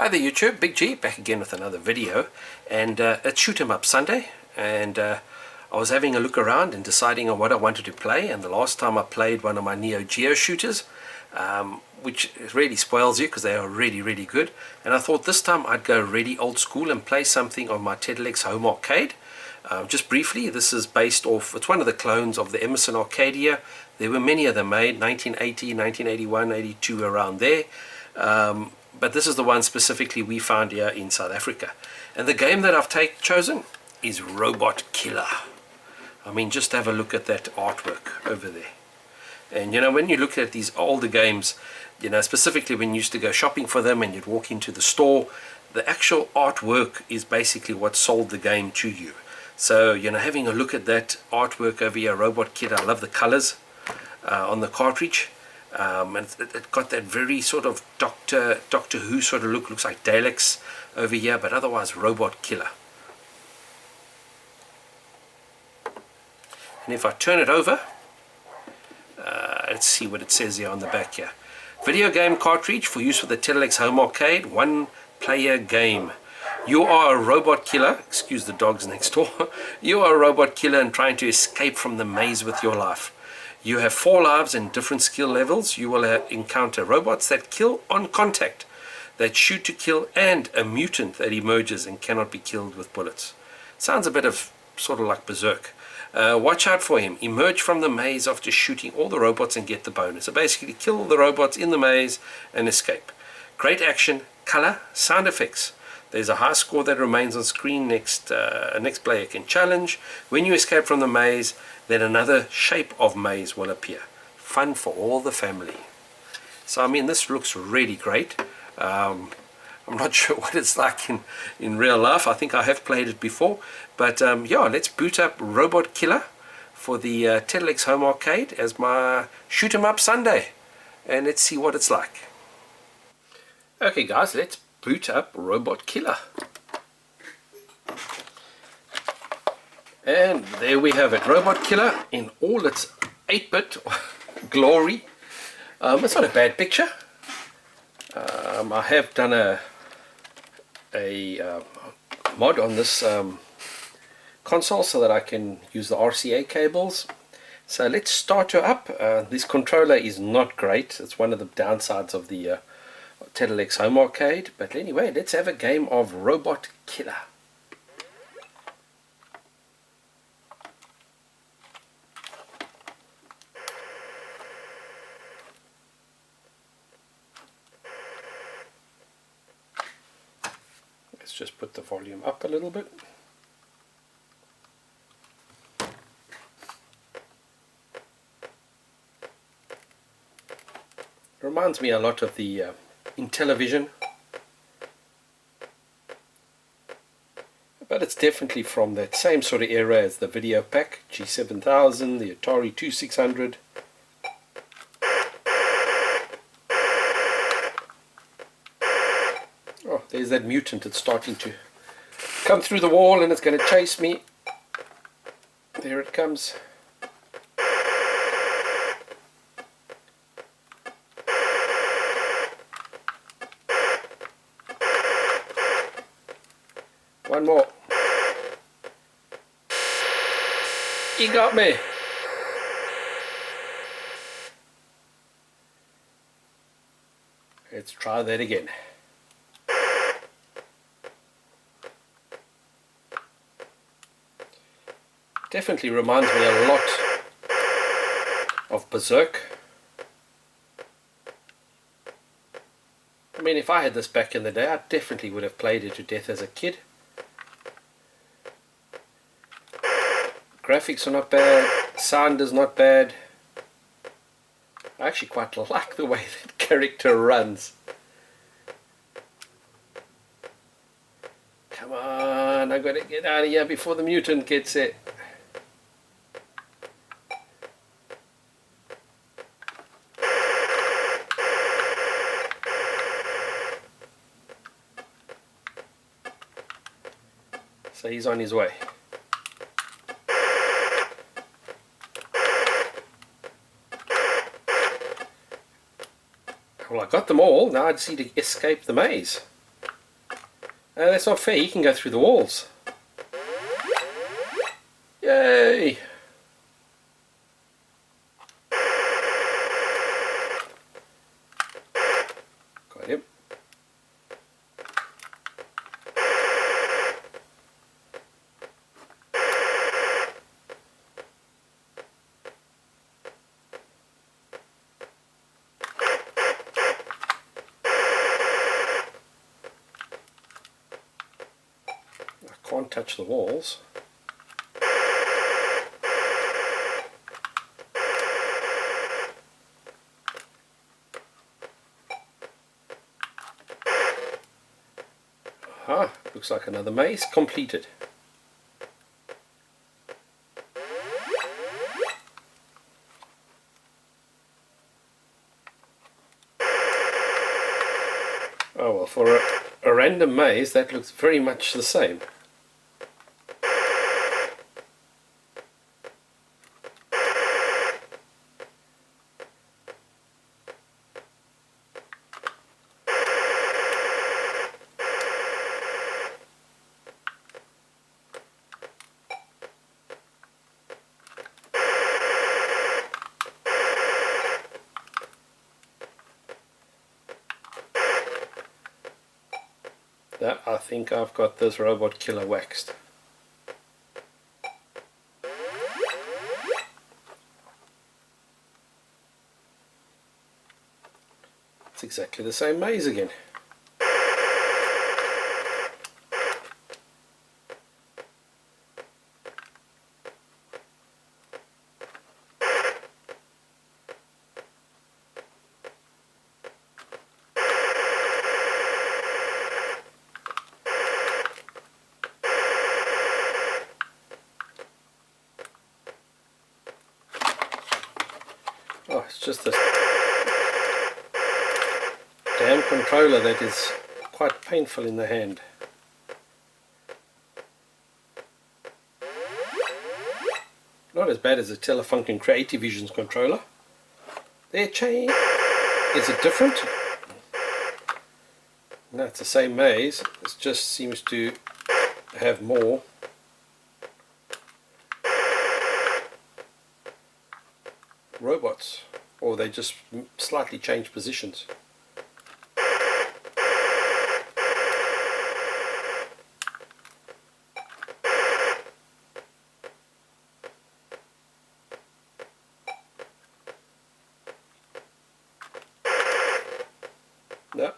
Hi there YouTube, Big G back again with another video, and it's Shoot 'em Up Sunday, and I was having a look around and deciding on what I wanted to play. And the last time I played one of my Neo Geo shooters, which really spoils you because they are really good, and I thought this time I'd go really old school and play something on my Tedelex home arcade. Just briefly, this is based off, it's one of the clones of the Emerson Arcadia. There were many of them made, 1980, 1981, 82, around there. But this is the one specifically we found here in South Africa. And the game that I've chosen is Robot Killer. I mean, just have a look at that artwork over there. And you know, when you look at these older games, you know, specifically when you used to go shopping for them and you'd walk into the store, the actual artwork is basically what sold the game to you. So, you know, having a look at that artwork over here, Robot Killer, I love the colors on the cartridge. And it got that very sort of Doctor Who sort of look. Looks like Tedelex over here, but otherwise Robot Killer. And if I turn it over, let's see what it says here on the back here. Video game cartridge for use with the Tedelex home arcade, one player game. You are a robot killer, excuse the dogs next door. You are a robot killer and trying to escape from the maze with your life. You have 4 lives and different skill levels. You will encounter robots that kill on contact, that shoot to kill, and a mutant that emerges and cannot be killed with bullets. Sounds a bit of sort of like Berserk. Watch out for him. Emerge from the maze after shooting all the robots and get the bonus. So basically kill the robots in the maze and escape. Great action, color, sound effects. There's a high score that remains on screen. Next player can challenge. When you escape from the maze, then another shape of maze will appear. Fun for all the family. So I mean, this looks really great. I'm not sure what it's like in real life. I think I have played it before. But yeah, let's boot up Robot Killer for the Tedelex home arcade as my Shoot 'em Up Sunday. And let's see what it's like. Okay guys, let's boot up Robot Killer. And there we have it, Robot Killer in all its 8-bit glory. It's not a bad picture. I have done a mod on this console so that I can use the RCA cables. So let's start her up. This controller is not great. It's one of the downsides of the Tedelex home arcade. But anyway, let's have a game of Robot Killer. Let's just put the volume up a little bit. Reminds me a lot of the Intellivision, but it's definitely from that same sort of era as the Video Pack, G7000, the Atari 2600. Oh, there's that mutant. It's starting to come through the wall and it's going to chase me. There it comes. One more. He got me. Let's try that again. Definitely reminds me a lot of Berserk. I mean, if I had this back in the day, I definitely would have played it to death as a kid. Graphics are not bad, sound is not bad. I actually quite like the way that character runs. Come on, I've got to get out of here before the mutant gets it. So he's on his way. Well, I got them all. Now I just need to escape the maze. That's not fair, he can go through the walls. Yay! Got him. I can't touch the walls. Ah, looks like another maze completed. Oh well, for a random maze that looks very much the same. I think I've got this robot killer waxed. It's exactly the same maze again. Oh, it's just this damn controller that is quite painful in the hand. Not as bad as a Telefunken Creative Visions controller. Their chain, is it different? No, it's the same maze. It just seems to have more robots, or they just slightly change positions. No.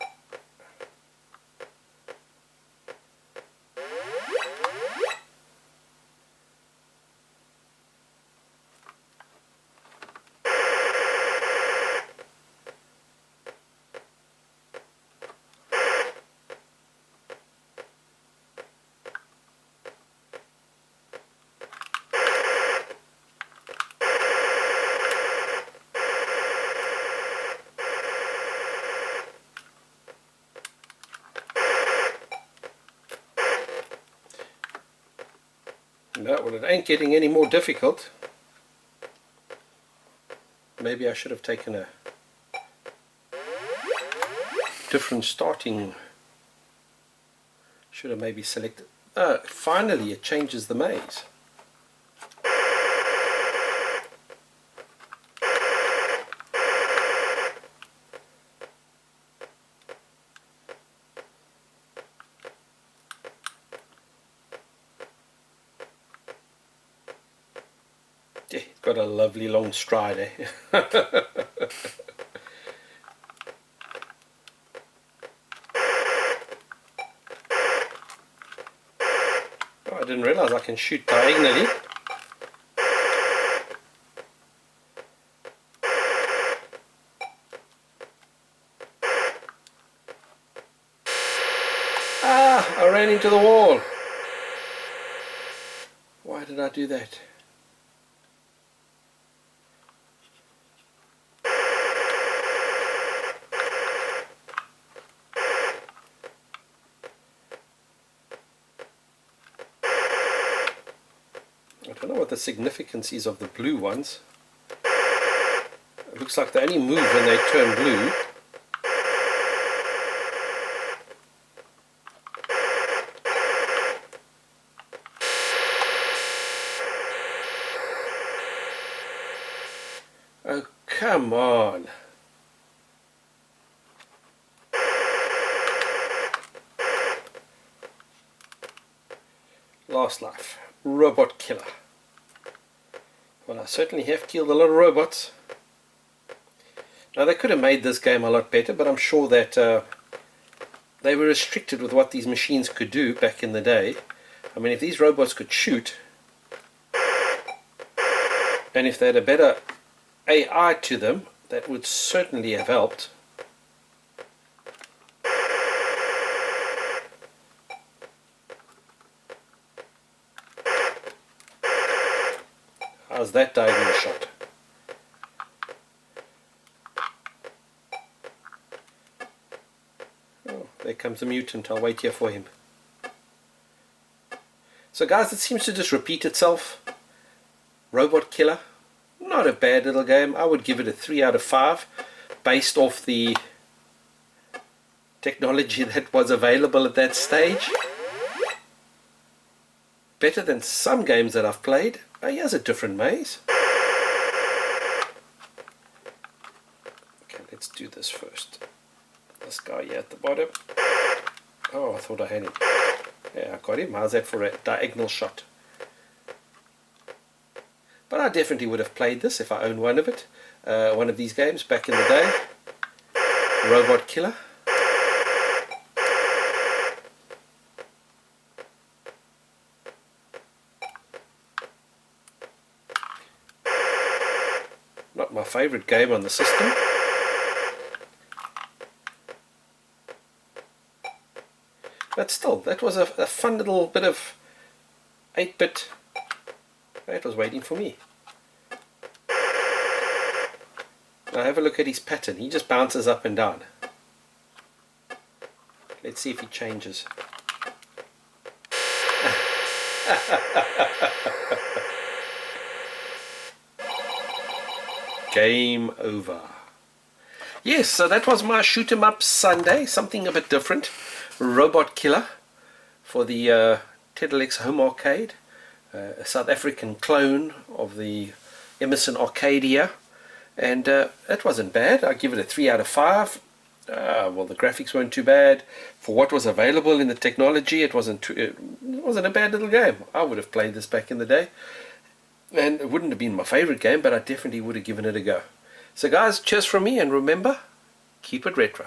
No, well, it ain't getting any more difficult. Maybe I should have taken a different starting. Should have maybe selected. Oh, finally it changes the maze. Yeah, it's got a lovely long stride, eh? Oh, I didn't realize I can shoot diagonally. Ah, I ran into the wall. Why did I do that? I don't know what the significance is of the blue ones. It looks like they only move when they turn blue. Oh, come on. Last Life, Robot Killer. Well, I certainly have killed a lot of robots. Now, they could have made this game a lot better, but I'm sure that they were restricted with what these machines could do back in the day. I mean, if these robots could shoot, and if they had a better AI to them, that would certainly have helped. How's that diagonal shot? Oh, there comes a mutant. I'll wait here for him. So guys, it seems to just repeat itself. Robot Killer. Not a bad little game. I would give it a 3 out of 5 based off the technology that was available at that stage. Better than some games that I've played. Oh, here's a different maze. Okay, let's do this first. This guy here at the bottom. Oh, I thought I had him. Yeah, I got him. How's that for a diagonal shot? But I definitely would have played this if I owned one of these games back in the day. Robot Killer. Not my favorite game on the system. But still, that was a fun little bit of 8-bit. It was waiting for me. Now have a look at his pattern. He just bounces up and down. Let's see if he changes. Game over. Yes, so that was my shoot 'em up Sunday. Something a bit different. Robot Killer for the Tedelex Home Arcade. A South African clone of the Emerson Arcadia. And it wasn't bad. I give it a 3 out of 5. Well, the graphics weren't too bad. For what was available in the technology, it wasn't a bad little game. I would have played this back in the day. And it wouldn't have been my favorite game, but I definitely would have given it a go. So guys, cheers from me, and remember, keep it retro.